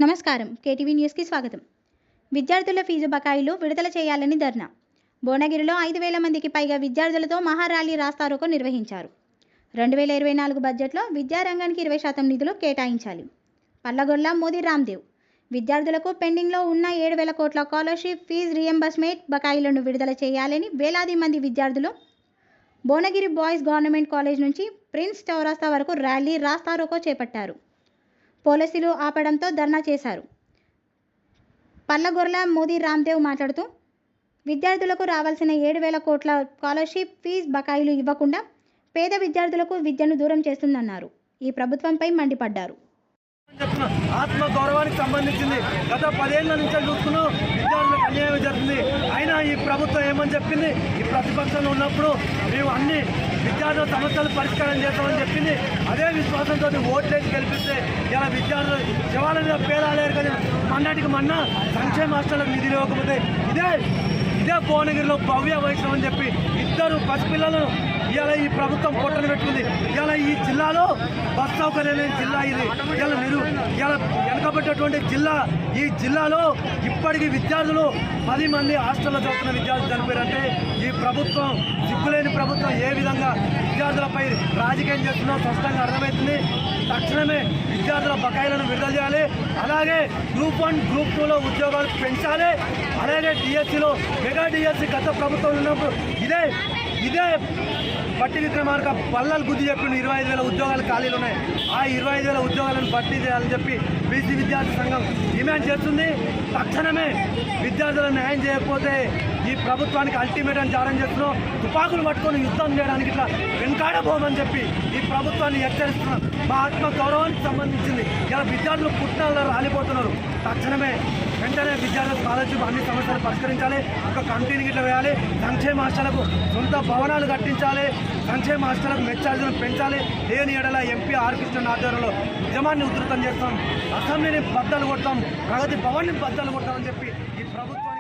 నమస్కారం. కేటీవీ న్యూస్కి స్వాగతం. విద్యార్థుల ఫీజు బకాయిలు విడుదల చేయాలని ధర్నా. భువనగిరిలో 5,000 మందికి పైగా విద్యార్థులతో మహార్యాలీ రాస్తారోకో నిర్వహించారు. 2024 బడ్జెట్లో విద్యారంగానికి 20% నిధులు కేటాయించాలి. పల్లగొల్ల మోదీ రామ్దేవ్ విద్యార్థులకు పెండింగ్లో ఉన్న 7,000 కోట్ల స్కాలర్షిప్ ఫీజు రీఎంబర్స్మెంట్ బకాయిలను విడుదల చేయాలని వేలాది మంది విద్యార్థులు భువనగిరి బాయ్స్ గవర్నమెంట్ కాలేజ్ నుంచి ప్రిన్స్ చౌరస్తా వరకు ర్యాలీ రాస్తారోకో చేపట్టారు. పోలీసులు ఆపడంతో ధర్నా చేశారు. పల్లగొర్ల మోదీ రామ్దేవ్ మాట్లాడుతూ విద్యార్థులకు రావాల్సిన 7,000 కోట్ల స్కాలర్షిప్ ఫీజు బకాయిలు ఇవ్వకుండా పేద విద్యార్థులకు విద్యను దూరం చేస్తుందన్నారు. ఈ ప్రభుత్వంపై మండిపడ్డారు. ఆత్మ గౌరవానికి సంబంధించింది గత 10 ఏళ్ల నుంచి చూస్తున్నాం. విద్యార్థులకు అన్యాయం జరుగుతుంది. అయినా ఈ ప్రభుత్వం ఏమని చెప్పింది, ఈ ప్రతిపక్షంలో ఉన్నప్పుడు మేము అన్ని విద్యార్థుల సమస్యలు పరిష్కారం చేస్తామని చెప్పింది. అదే విశ్వాసంతో ఓట్లేసి గెలిపిస్తే ఇలా విద్యార్థులు శవాల మీద పేరాలేరు కదా. మన్నాటికి మొన్న సంక్షేమ హాస్టళ్లకు నిధులు ఇవ్వకపోతే ఇదే భువనగిరిలో భవ్య వైష్ణవ్ అని చెప్పి 2 పసిపిల్లలను ఇవాళ ఈ ప్రభుత్వం పొట్టను పెట్టుకుంది. ఇవాళ ఈ జిల్లాలో బస్ సౌకర్యం లేని జిల్లా ఇది. ఇవాళ వెనకబడ్డటువంటి జిల్లా. ఈ జిల్లాలో ఇప్పటికీ విద్యార్థులు 10 మంది హాస్టల్లో చదువుతున్న విద్యార్థులు చనిపోయారంటే ఈ ప్రభుత్వం సిగ్గులేని ప్రభుత్వం ఏ విధంగా విద్యార్థులపై రాజకీయం చేస్తుందో స్పష్టంగా అర్థమవుతుంది. తక్షణమే విద్యార్థుల బకాయిలను విడుదల చేయాలి. అలాగే గ్రూప్ 1, గ్రూప్ 2లో ఉద్యోగాలు పెంచాలి. అలాగే డిఎస్సిలో మెగా డిఎస్సి గత ప్రభుత్వం ఉన్నప్పుడు ఇదే బట్టి విక్రమార్క పల్లలు గుద్ది చెప్పిన 25,000 ఉద్యోగాలు ఖాళీలు ఉన్నాయి. ఆ 25,000 ఉద్యోగాలను భర్తీ చేయాలని చెప్పి బీసీ విద్యార్థి సంఘం డిమాండ్ చేస్తుంది. తక్షణమే విద్యార్థులను న్యాయం చేయకపోతే ఈ ప్రభుత్వానికి అల్టిమేటం జారీ చేస్తున్నాం. తుపాకులు పట్టుకొని యుద్ధం చేయడానికి ఇట్లా వెనకాడబోమని చెప్పి ఈ ప్రభుత్వాన్ని హెచ్చరిస్తున్నాం. మా ఆత్మ గౌరవానికి సంబంధించింది. ఇలా విద్యార్థులు పుట్టిన రాలిపోతున్నారు. తక్షణమే వెంటనే విద్యార్థుల స్కాలర్షిప్ అన్ని సమస్యలు పరిష్కరించాలి. ఒక కమిటీని గిట్ల వేయాలి. సంక్షేమ హాస్టళ్లకు సొంత భవనాలు కట్టించాలి. సంక్షేమ హాస్టళ్లకు మెస్ ఛార్జీలు పెంచాలి. లేని ఎడల ఎంపీ ఆర్ కృష్ణ ఆధ్వర్యంలో ఉద్యమాన్ని ఉధృతం చేస్తాం. అసెంబ్లీని బద్దలు కొడతాం. ప్రగతి భవన్ని బద్దలు కొడతామని చెప్పి ఈ ప్రభుత్వాన్ని